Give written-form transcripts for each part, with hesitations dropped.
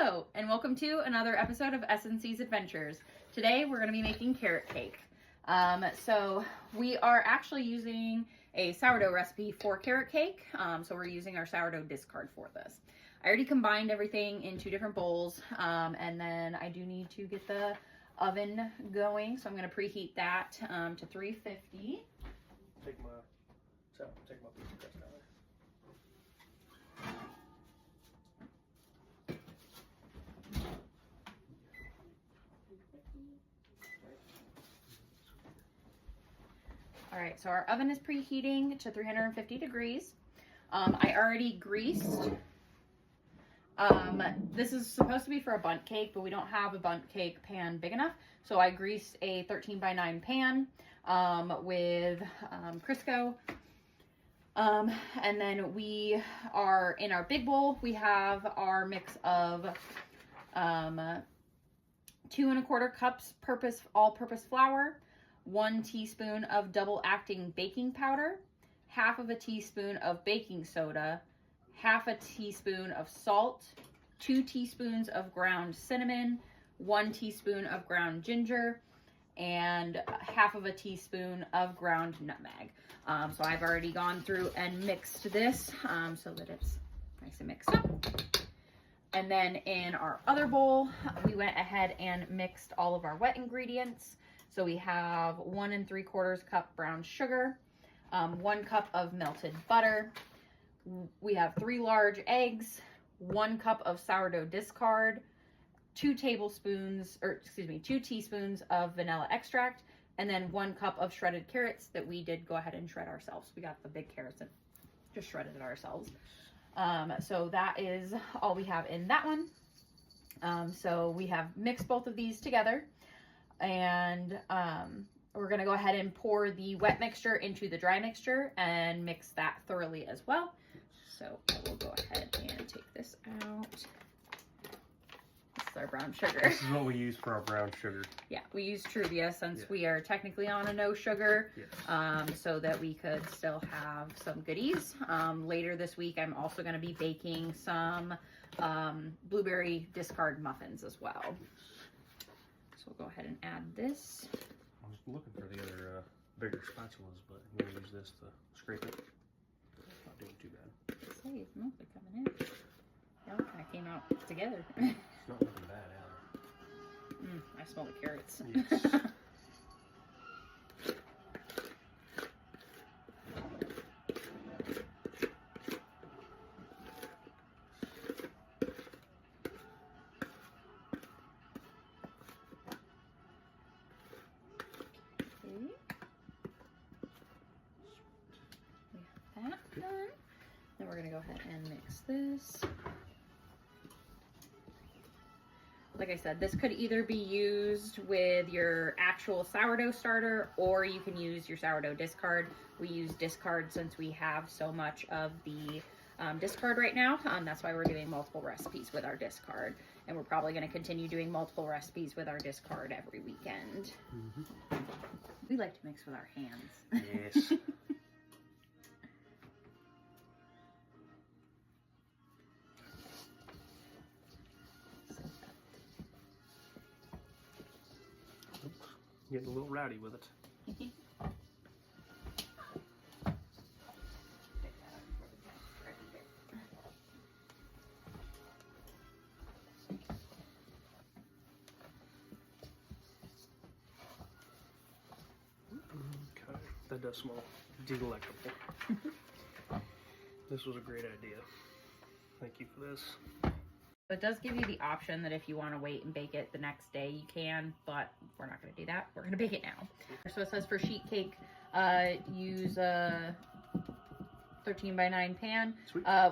Hello, and welcome to another episode of SNC's Adventures. Today we're going to be making carrot cake. So we are actually using a sourdough recipe for carrot cake. So we're using our sourdough discard for this. I already combined everything in 2 different bowls, and then I do need to get the oven going. So I'm going to preheat that to 350. Take my pizza crust out of there. All right, so our oven is preheating to 350 degrees. I already greased. This is supposed to be for a bundt cake, but we don't have a bundt cake pan big enough. So I greased a 13x9 pan with Crisco. And then we are in our big bowl. We have our mix of 2 1/4 cups all-purpose flour, 1 teaspoon of double acting baking powder, 1/2 teaspoon of baking soda, 1/2 teaspoon of salt, 2 teaspoons of ground cinnamon, 1 teaspoon of ground ginger, and 1/2 teaspoon of ground nutmeg. So I've already gone through and mixed this so that it's nice and mixed up. And then in our other bowl, we went ahead and mixed all of our wet ingredients. So we have 1 3/4 cup brown sugar, 1 cup of melted butter. We have 3 large eggs, 1 cup of sourdough discard, 2 teaspoons of vanilla extract, and then 1 cup of shredded carrots that we did go ahead and shred ourselves. We got the big carrots and just shredded it ourselves. So that is all we have in that one. So we have mixed both of these together. And we're going to go ahead and pour the wet mixture into the dry mixture and mix that thoroughly as well. So I will go ahead and take this out. This is our brown sugar. This is what we use for our brown sugar. Yeah, we use Truvia since we are technically on a no sugar, so that we could still have some goodies. Later this week, I'm also going to be baking some blueberry discard muffins as well. So we'll go ahead and add this. I was looking for the other bigger spatulas, but I'm going to use this to scrape it. It's not doing too bad. Say, it's mostly coming in. It all kind of came out together. It's not looking bad, Alan. I smell the carrots. Yes. Then we're going to go ahead and mix this. Like I said, this could either be used with your actual sourdough starter, or you can use your sourdough discard. We use discard since we have so much of the discard right now. That's why we're doing multiple recipes with our discard. And we're probably going to continue doing multiple recipes with our discard every weekend. We like to mix with our hands. Yes. Getting a little rowdy with it. Okay, that does smell delectable. This was a great idea. Thank you for this. It does give you the option that if you want to wait and bake it the next day, you can, but we're not going to do that. We're going to bake it now. So it says for sheet cake, use a 13x9 pan.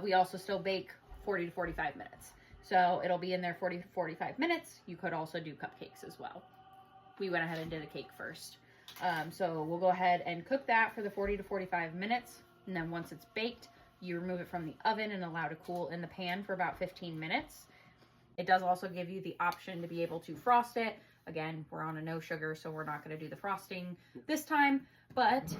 We also still bake 40 to 45 minutes. So it'll be in there 40 to 45 minutes. You could also do cupcakes as well. We went ahead and did a cake first. So we'll go ahead and cook that for the 40 to 45 minutes. And then once it's baked, you remove it from the oven and allow it to cool in the pan for about 15 minutes. It does also give you the option to be able to frost it. Again, we're on a no sugar, so we're not going to do the frosting this time, but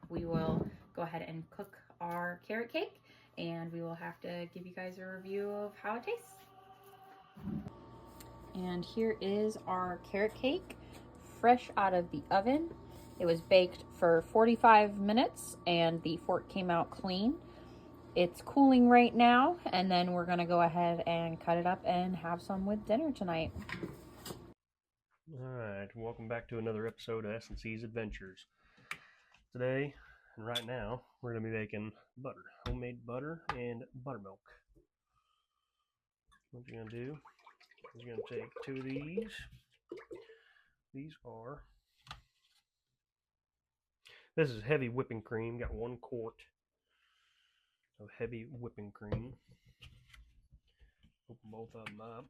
we will go ahead and cook our carrot cake, and we will have to give you guys a review of how it tastes. And here is our carrot cake, fresh out of the oven. It was baked for 45 minutes and the fork came out clean. It's cooling right now, and then we're gonna go ahead and cut it up and have some with dinner tonight. Alright, welcome back to another episode of S&C's Adventures. Today, and right now, we're going to be making butter. Homemade butter and buttermilk. What you're going to do is you're going to take 2 of these. These are... This is heavy whipping cream. Got 1 quart of heavy whipping cream. Open both of them up.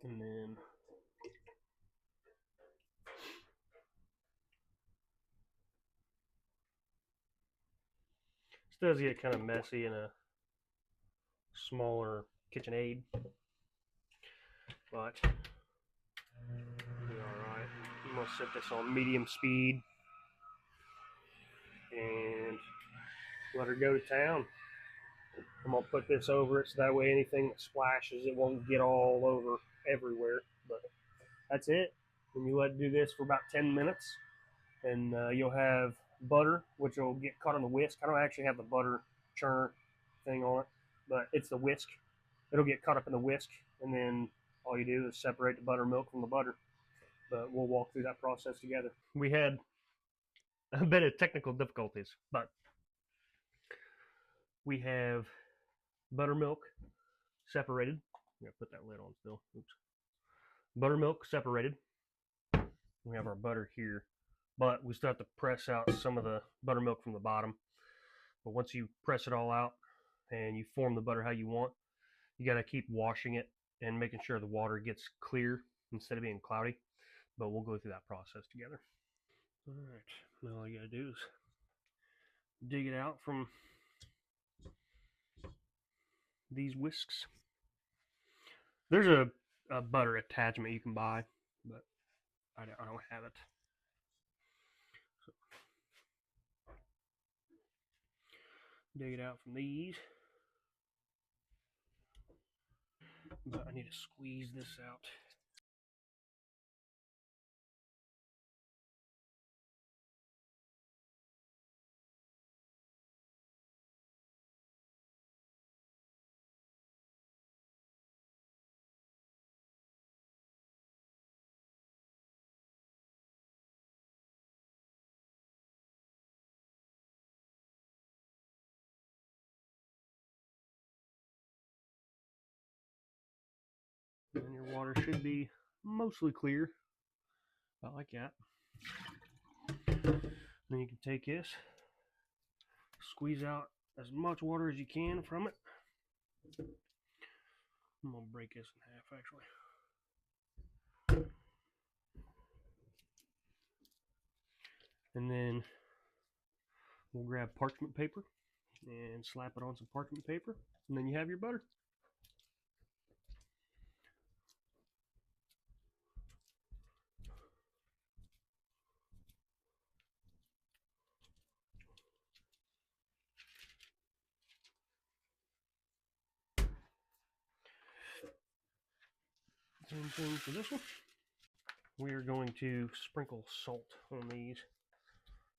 And then this does get kind of messy in a smaller KitchenAid, but it'll be alright. I'm going to set this on medium speed and let her go to town. I'm going to put this over it so that way anything that splashes, it won't get all over everywhere. But that's it. And you let it do this for about 10 minutes, and you'll have butter, which will get caught on the whisk. I don't actually have the butter churner thing on it, but it's the whisk. It'll get caught up in the whisk, and then all you do is separate the buttermilk from the butter. But we'll walk through that process together. We had a bit of technical difficulties, but we have buttermilk separated. I'm gonna put that lid on still. Oops. Buttermilk separated. We have our butter here, but we still have to press out some of the buttermilk from the bottom. But once you press it all out and you form the butter how you want, you got to keep washing it and making sure the water gets clear instead of being cloudy. But we'll go through that process together. All right, now all you got to do is dig it out from these whisks. There's a butter attachment you can buy, but I don't have it. So, dig it out from these. But I need to squeeze this out. And your water should be mostly clear, about like that. Then you can take this, squeeze out as much water as you can from it. I'm gonna break this in half actually. And then we'll grab parchment paper and slap it on some parchment paper, and then you have your butter. Same thing for this one. We are going to sprinkle salt on these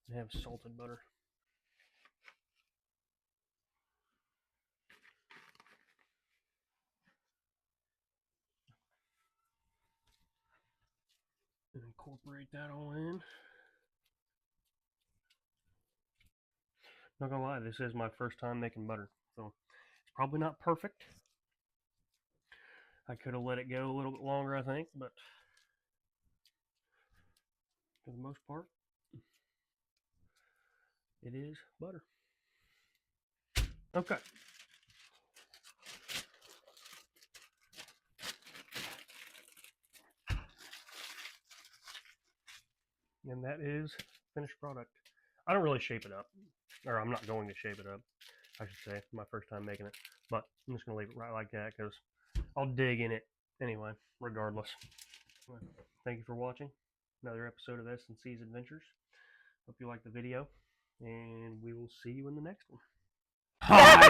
and have salted butter. And incorporate that all in. Not gonna lie, this is my first time making butter, so it's probably not perfect. I could have let it go a little bit longer, I think, but for the most part, it is butter. Okay. And that is finished product. I don't really shape it up, or I'm not going to shape it up, I should say. My first time making it, but I'm just gonna leave it right like that because I'll dig in it anyway, regardless. Thank you for watching another episode of S&C's Adventures. Hope you liked the video, and we will see you in the next one. Hi!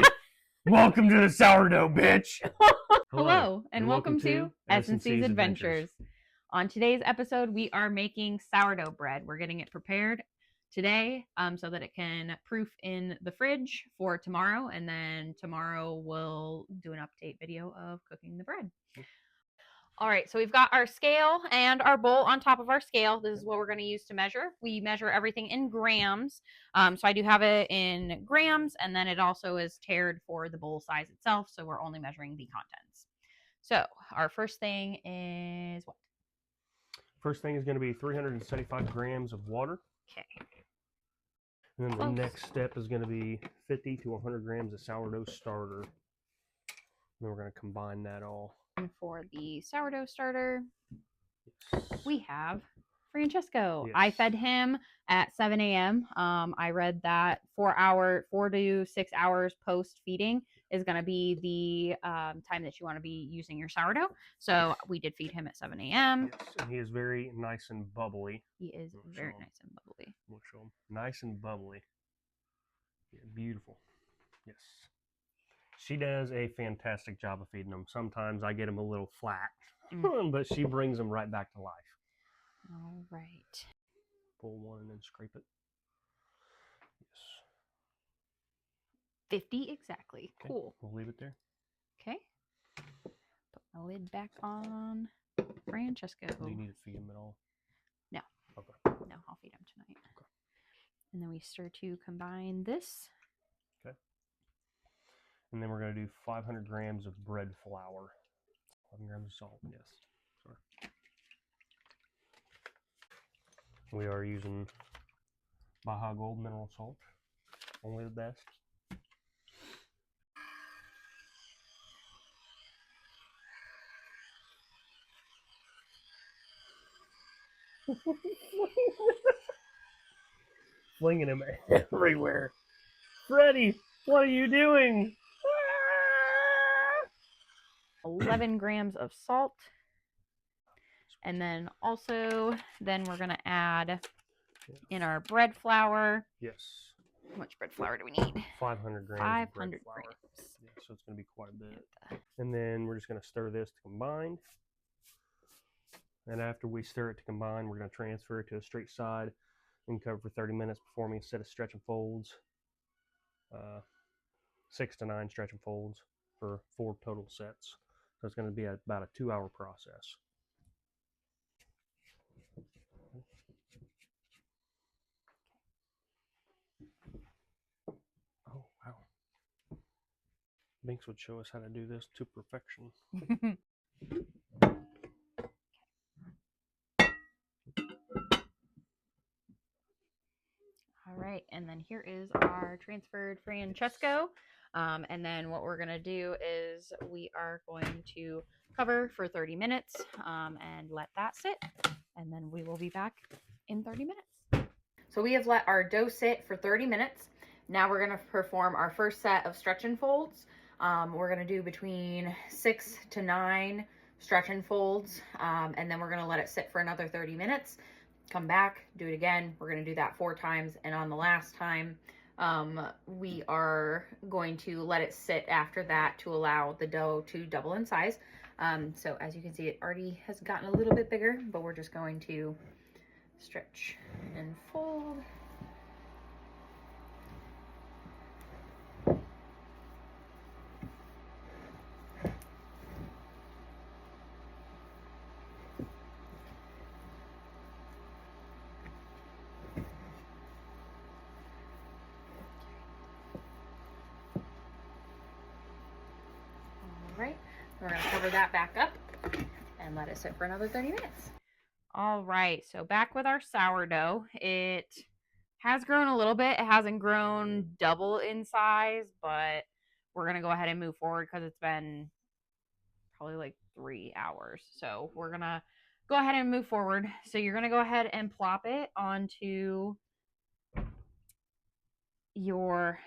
Welcome to the sourdough, bitch. Hello, and welcome to S&C's Adventures. On today's episode, we are making sourdough bread. We're getting it prepared today so that it can proof in the fridge for tomorrow, and then tomorrow we'll do an update video of cooking the bread. All right, so we've got our scale and our bowl on top of our scale. This is what we're going to use to measure. We measure everything in grams. So I do have it in grams, and then it also is tiered for the bowl size itself. So we're only measuring the contents. So our first thing is what? First thing is going to be 375 grams of water. Okay. And then the next step is going to be 50 to 100 grams of sourdough starter. And then we're going to combine that all. And for the sourdough starter, Yes. we have Francesco. Yes. I fed him at 7 a.m. I read that 4 to 6 hours post feeding is going to be the time that you want to be using your sourdough. So we did feed him at 7 a.m. Yes, and he is very nice and bubbly. He is very nice and bubbly. We'll show him. Nice and bubbly. Yeah, beautiful. Yes. She does a fantastic job of feeding them. Sometimes I get them a little flat, but she brings them right back to life. All right. Pull one and then scrape it. Yes. 50 exactly. Okay. Cool. We'll leave it there. Okay. Put my lid back on Francesco. Do you need to feed him at all? No. Okay. No, I'll feed him tonight. Okay. And then we start to combine this. Okay. And then we're going to do 500 grams of bread flour. 500 grams of salt, yes. Sorry. We are using Baja Gold mineral salt. Only the best. Flinging him everywhere. Freddy, what are you doing? 11 grams of salt. And then also, then we're going to add in our bread flour. Yes. How much bread flour do we need? 500 grams 500 of bread flour. grams. Yeah, so it's going to be quite a bit. And then we're just going to stir this to combine. And after we stir it to combine, we're going to transfer it to a straight side and cover for 30 minutes, performing a set of stretch and folds. 6 to 9 stretch and folds for 4 total sets. So it's going to be about a 2-hour process. Oh, wow. Binks would show us how to do this to perfection. All right, and then here is our transferred Francesco. And then what we're going to do is we are going to cover for 30 minutes and let that sit. And then we will be back in 30 minutes. So we have let our dough sit for 30 minutes. Now we're going to perform our first set of stretch and folds. We're going to do between 6 to 9 stretch and folds. And then we're going to let it sit for another 30 minutes. Come back, do it again. We're going to do that 4 times. And on the last time, we are going to let it sit after that to allow the dough to double in size. So as you can see, it already has gotten a little bit bigger, but we're just going to stretch and fold. Right, we're going to cover that back up and let it sit for another 30 minutes. All right, so back with our sourdough. It has grown a little bit. It hasn't grown double in size, but we're going to go ahead and move forward because it's been probably like 3 hours. So we're going to go ahead and move forward. So you're going to go ahead and plop it onto your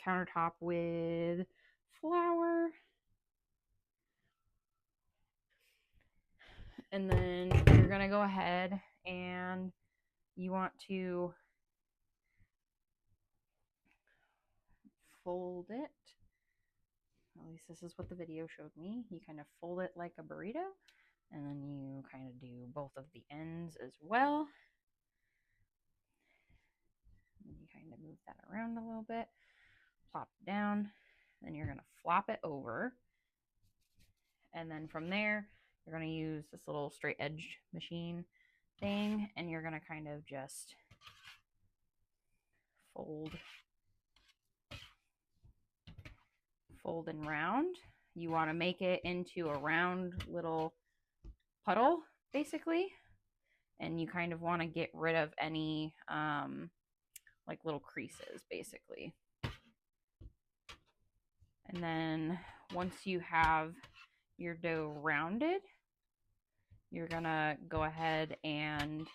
countertop with flour. And then you're going to go ahead and you want to fold it least this is what the video showed me. You kind of fold it like a burrito, and then you kind of do both of the ends as well. And you kind of move that around a little bit, plop it down, then you're going to flop it over. And then from there, you're going to use this little straight edge machine thing, and you're going to kind of just fold and round. You want to make it into a round little puddle, basically. And you kind of want to get rid of any like little creases, basically. And then once you have your dough rounded, you're gonna go ahead and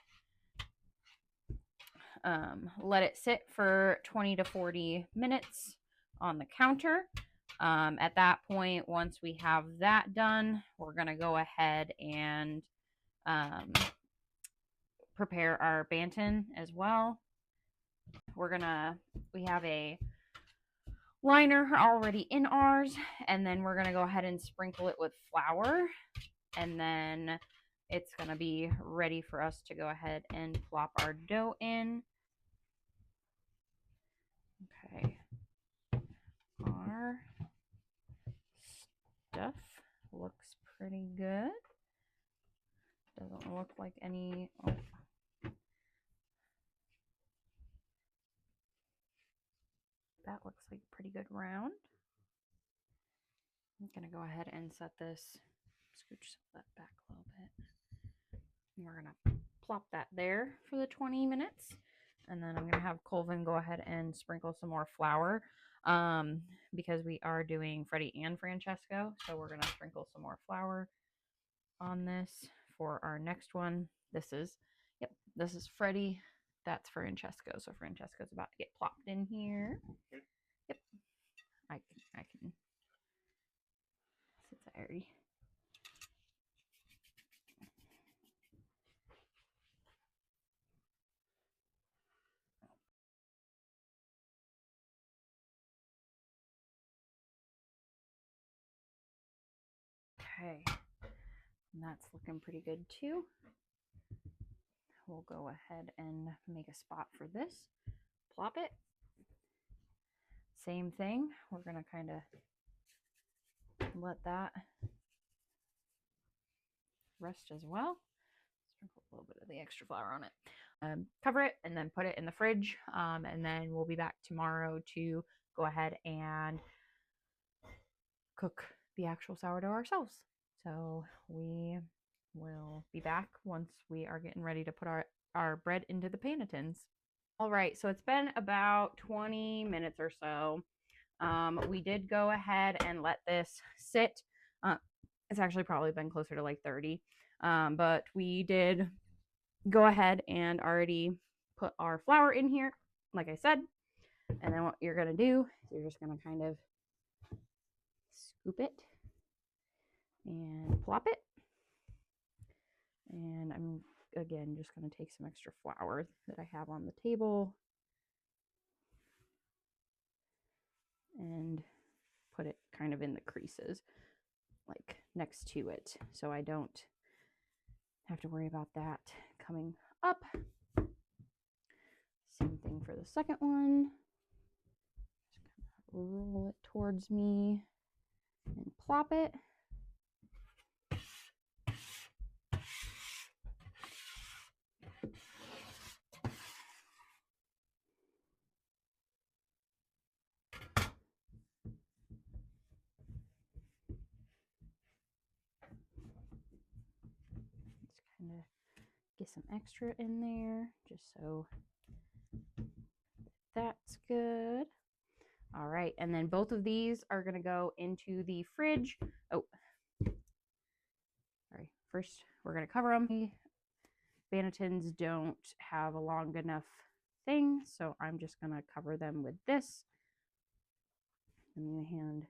let it sit for 20 to 40 minutes on the counter. At that point, once we have that done, we're gonna go ahead and prepare our Banton as well. We have a liner already in ours, and then we're gonna go ahead and sprinkle it with flour, and then it's gonna be ready for us to go ahead and plop our dough in. Okay, our stuff looks pretty good. Doesn't look like any. Oh. That looks like pretty good round. I'm gonna go ahead and set this, scooch that back a little bit. And we're gonna plop that there for the 20 minutes. And then I'm gonna have Colvin go ahead and sprinkle some more flour because we are doing Freddie and Francesco. So we're gonna sprinkle some more flour on this for our next one. This is Freddie. That's Francesco. So Francesco's about to get plopped in here. Yep. I can. Since I already. Okay. And that's looking pretty good too. We'll go ahead and make a spot for this. Plop it. Same thing. We're going to kind of let that rest as well. Sprinkle a little bit of the extra flour on it. Cover it and then put it in the fridge. And then we'll be back tomorrow to go ahead and cook the actual sourdough ourselves. So we will be back once we are getting ready to put our bread into the panetins. All right, so it's been about 20 minutes or so. We did go ahead and let this sit. It's actually probably been closer to like 30. But we did go ahead and already put our flour in here, like I said. And then what you're going to do is you're just going to kind of scoop it and plop it. And I'm, again, just going to take some extra flour that I have on the table and put it kind of in the creases, like next to it, so I don't have to worry about that coming up. Same thing for the second one. Just kind of roll it towards me and plop it. Just kind of get some extra in there just so that's good. All right, and then both of these are going to go into the fridge. Oh, sorry. First, we're going to cover them. Banetons don't have a long enough thing, so I'm just going to cover them with this. I'm going to hand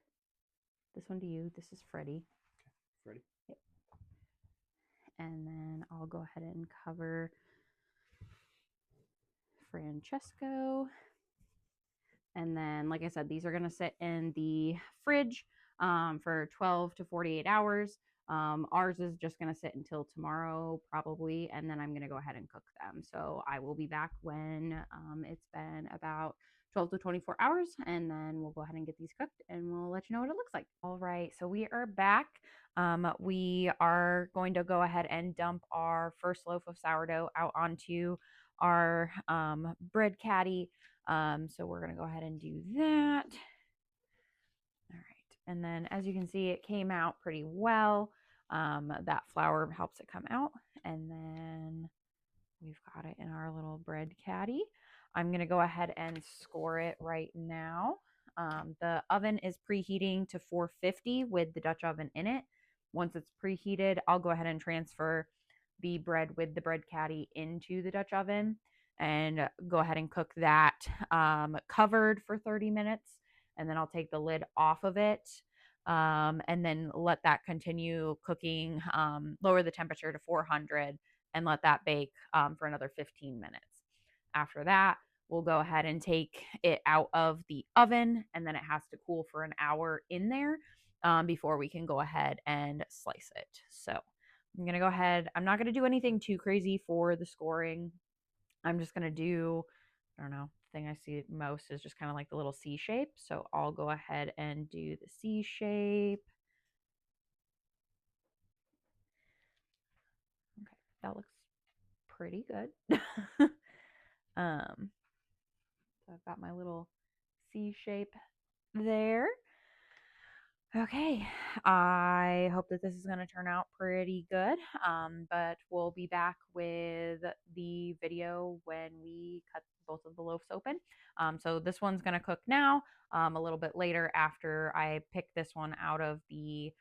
this one to you. This is Freddie. Okay, Freddie. Yep. And then I'll go ahead and cover Francesco. And then, like I said, these are going to sit in the fridge for 12 to 48 hours. Ours is just going to sit until tomorrow, probably, and then I'm going to go ahead and cook them. So I will be back when it's been about 12 to 24 hours, and then we'll go ahead and get these cooked and we'll let you know what it looks like. All right, so we are back. We are going to go ahead and dump our first loaf of sourdough out onto our bread caddy. So we're going to go ahead and do that. All right, and then as you can see, it came out pretty well. That flour helps it come out, and then we've got it in our little bread caddy. I'm going to go ahead and score it right now. The oven is preheating to 450 with the Dutch oven in it. Once it's preheated, I'll go ahead and transfer the bread with the bread caddy into the Dutch oven and go ahead and cook that covered for 30 minutes. And then I'll take the lid off of it and then let that continue cooking, lower the temperature to 400 and let that bake for another 15 minutes. After that, we'll go ahead and take it out of the oven, and then it has to cool for an hour in there before we can go ahead and slice it. So I'm going to go ahead. I'm not going to do anything too crazy for the scoring. I'm just going to do, I don't know, the thing I see most is just kind of like the little C shape. So I'll go ahead and do the C shape. Okay, that looks pretty good. So I've got my little C shape there. Okay, I hope that this is going to turn out pretty good, but we'll be back with the video when we cut both of the loaves open. So this one's going to cook now, a little bit later after I pick this one out of the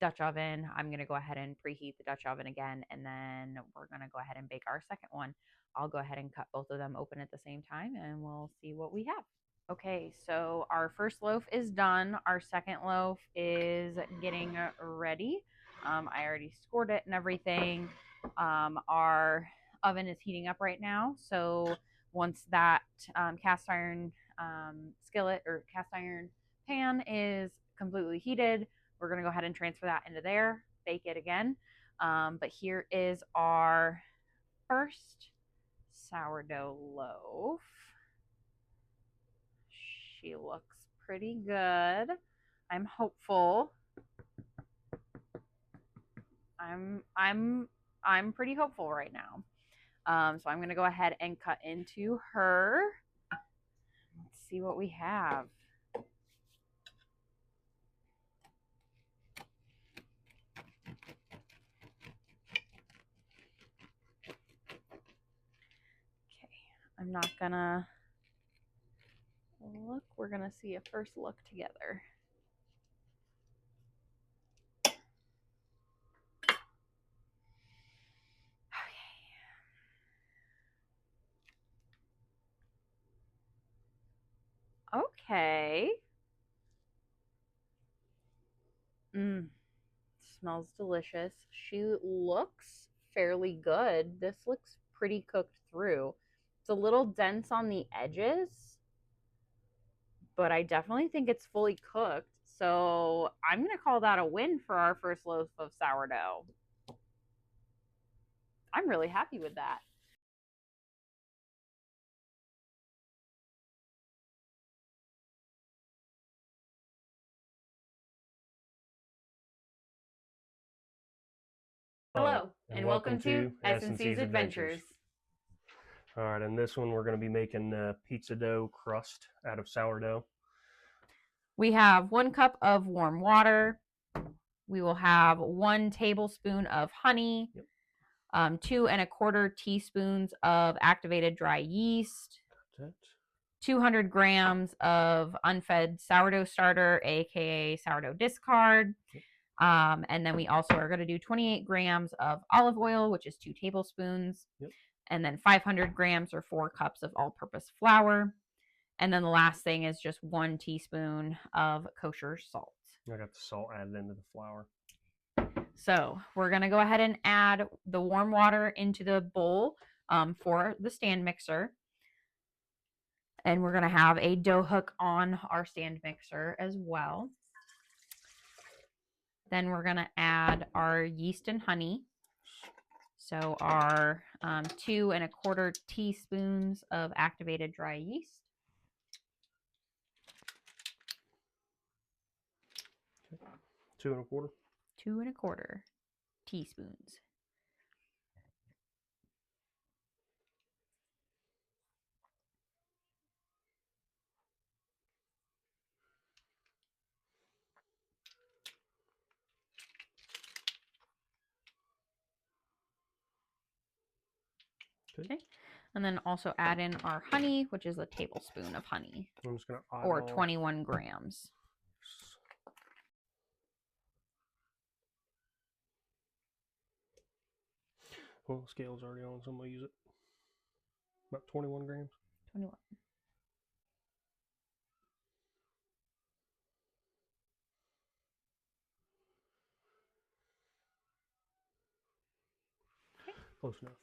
Dutch oven. I'm going to go ahead and preheat the Dutch oven again, and then we're going to go ahead and bake our second one. I'll go ahead and cut both of them open at the same time, and we'll see what we have. Okay, so our first loaf is done. Our second loaf is getting ready. I already scored it and everything. Our oven is heating up right now. So once that cast iron skillet or cast iron pan is completely heated, we're going to go ahead and transfer that into there, bake it again. But here is our first sourdough loaf. She looks pretty good. I'm hopeful. I'm pretty hopeful right now. So I'm gonna go ahead and cut into her. Let's see what we have. Okay, I'm not gonna look. We're gonna see a first look together. Okay. Smells delicious. She looks fairly good. This looks pretty cooked through. It's a little dense on the edges, but I definitely think it's fully cooked. So I'm going to call that a win for our first loaf of sourdough. I'm really happy with that. Hello, and welcome to S&C's Adventures. All right, and this one we're going to be making pizza dough crust out of sourdough. We have 1 cup of warm water. We will have 1 tablespoon of honey, 2 1/4 teaspoons of activated dry yeast, 200 grams of unfed sourdough starter, aka sourdough discard. And then we also are going to do 28 grams of olive oil, which is 2 tablespoons. And then 500 grams or 4 cups of all-purpose flour. And then the last thing is just 1 teaspoon of kosher salt. I got the salt added into the flour. So we're going to go ahead and add the warm water into the bowl for the stand mixer. And we're going to have a dough hook on our stand mixer as well. Then we're going to add our yeast and honey. So our 2 1/4 teaspoons of activated dry yeast. 2 1/4. 2 1/4 teaspoons. Okay. And then also add in our honey, which is a tablespoon of honey. I'm just going to or 21 grams. Well, the scale's already on, so I'm going to use it. About 21 grams. 21. Close enough.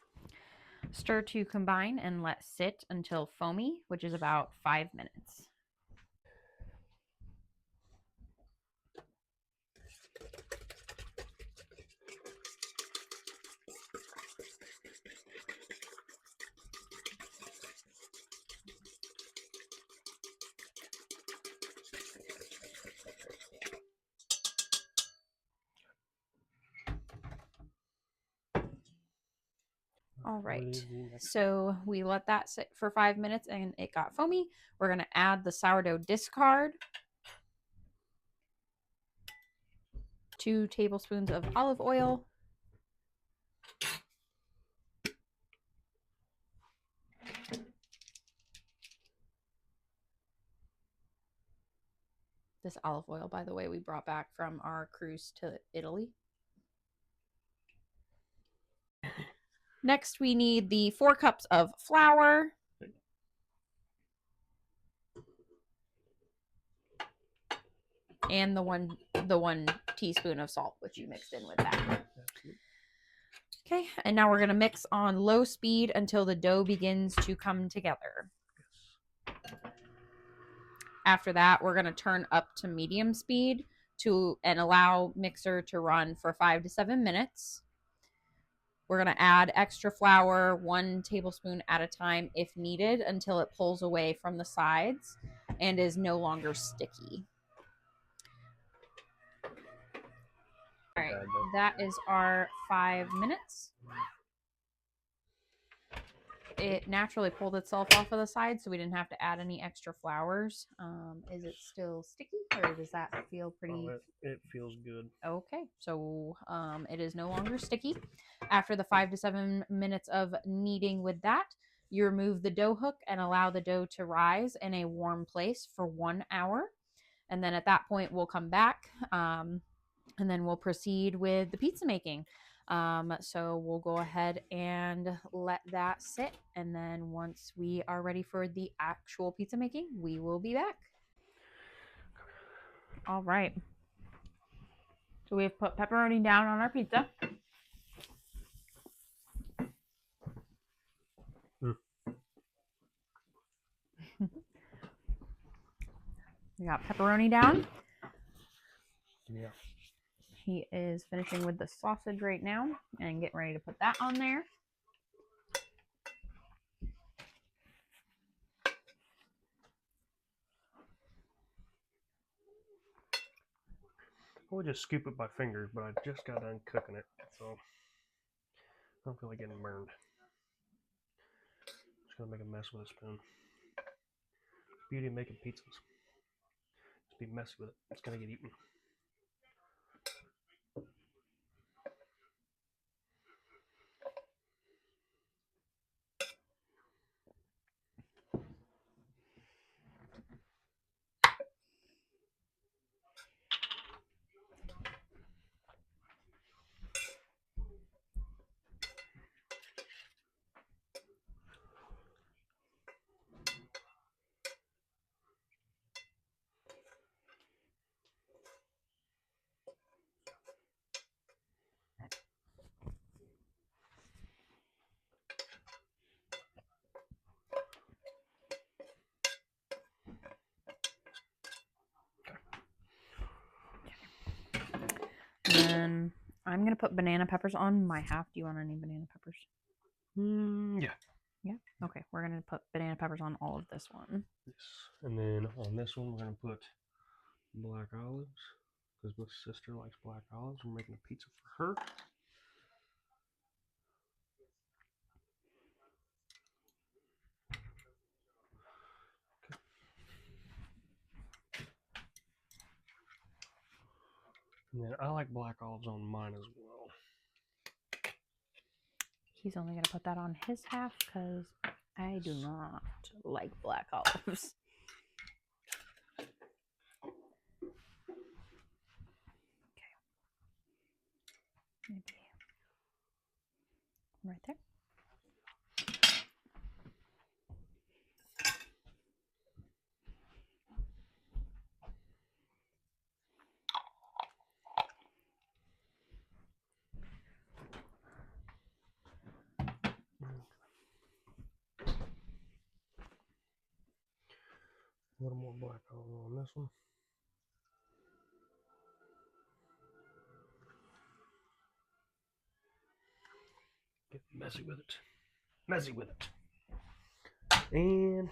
Stir to combine and let sit until foamy, which is about 5 minutes. All right, so we let that sit for 5 minutes and it got foamy. We're going to add the sourdough discard, 2 tablespoons of olive oil, this olive oil, by the way, we brought back from our cruise to Italy. Next, we need the 4 cups of flour, and the one teaspoon of salt, which you mixed in with that. Okay, and now we're going to mix on low speed until the dough begins to come together. After that, we're going to turn up to medium speed and allow mixer to run for 5 to 7 minutes. We're going to add extra flour, 1 tablespoon at a time if needed, until it pulls away from the sides and is no longer sticky. All right, that is our 5 minutes. It naturally pulled itself off of the side, so we didn't have to add any extra flours. Is it still sticky, or does that feel pretty? Oh, it feels good. Okay, so it is no longer sticky. After the 5 to 7 minutes of kneading with that, you remove the dough hook and allow the dough to rise in a warm place for 1 hour. And then at that point, we'll come back and then we'll proceed with the pizza making. So we'll go ahead and let that sit. And then once we are ready for the actual pizza making, we will be back. All right. So we have put pepperoni down on our pizza. We got pepperoni down. Yeah. He is finishing with the sausage right now and getting ready to put that on there. I would just scoop it by fingers, but I just got done cooking it, so I don't feel like getting burned. Just gonna make a mess with a spoon. Beauty of making pizzas. Just be messy with it. It's gonna get eaten. then I'm going to put banana peppers on my half. Do you want any banana peppers? Yeah. Yeah. Okay. We're going to put banana peppers on all of this one. Yes. And then on this one, we're going to put black olives because my sister likes black olives. We're making a pizza for her. And then I like black olives on mine as well. He's only going to put that on his half because I do not like black olives. Okay. Maybe right there. A little more black olive on this one. Get messy with it. Messy with it. And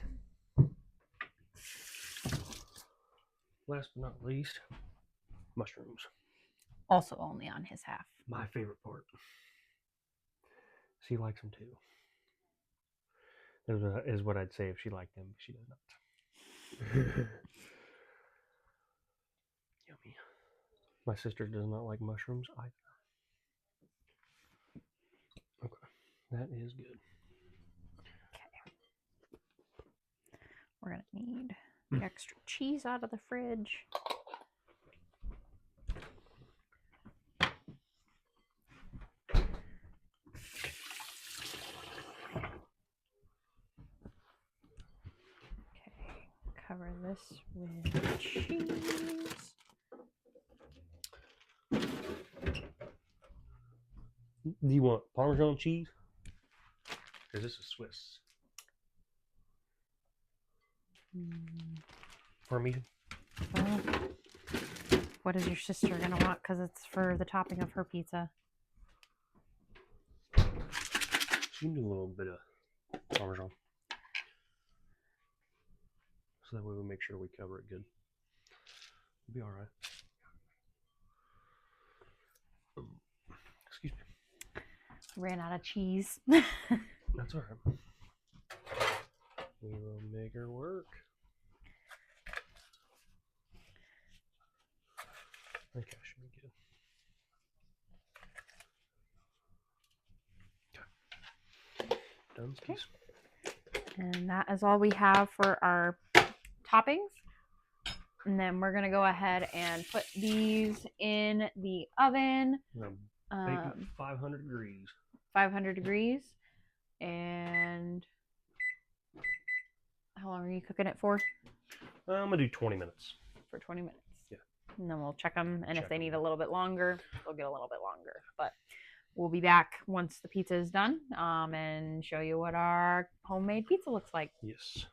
last but not least, mushrooms. Also only on his half. My favorite part. She likes them too. Is what I'd say if she liked them, but she does not. Yummy. My sister does not like mushrooms either. Okay, that is good. Okay. We're going to need the extra cheese out of the fridge. Cover this with cheese. Do you want Parmesan cheese? Or is this a Swiss? Parmesan? Well, what is your sister going to want? Because it's for the topping of her pizza. She can do a little bit of Parmesan. So that way we make sure we cover it good. It'll be all right. Excuse me. Ran out of cheese. That's all right. We will make her work. I think I should be good. Okay. Done. Okay. And that is all we have for our toppings. And then we're going to go ahead and put these in the oven. Bake it 500 degrees. 500 degrees. And how long are you cooking it for? I'm going to do 20 minutes. For 20 minutes. Yeah. And then we'll check them. And Check if they 'em. need a little bit longer, they'll get a little bit longer. But we'll be back once the pizza is done and show you what our homemade pizza looks like. Yes.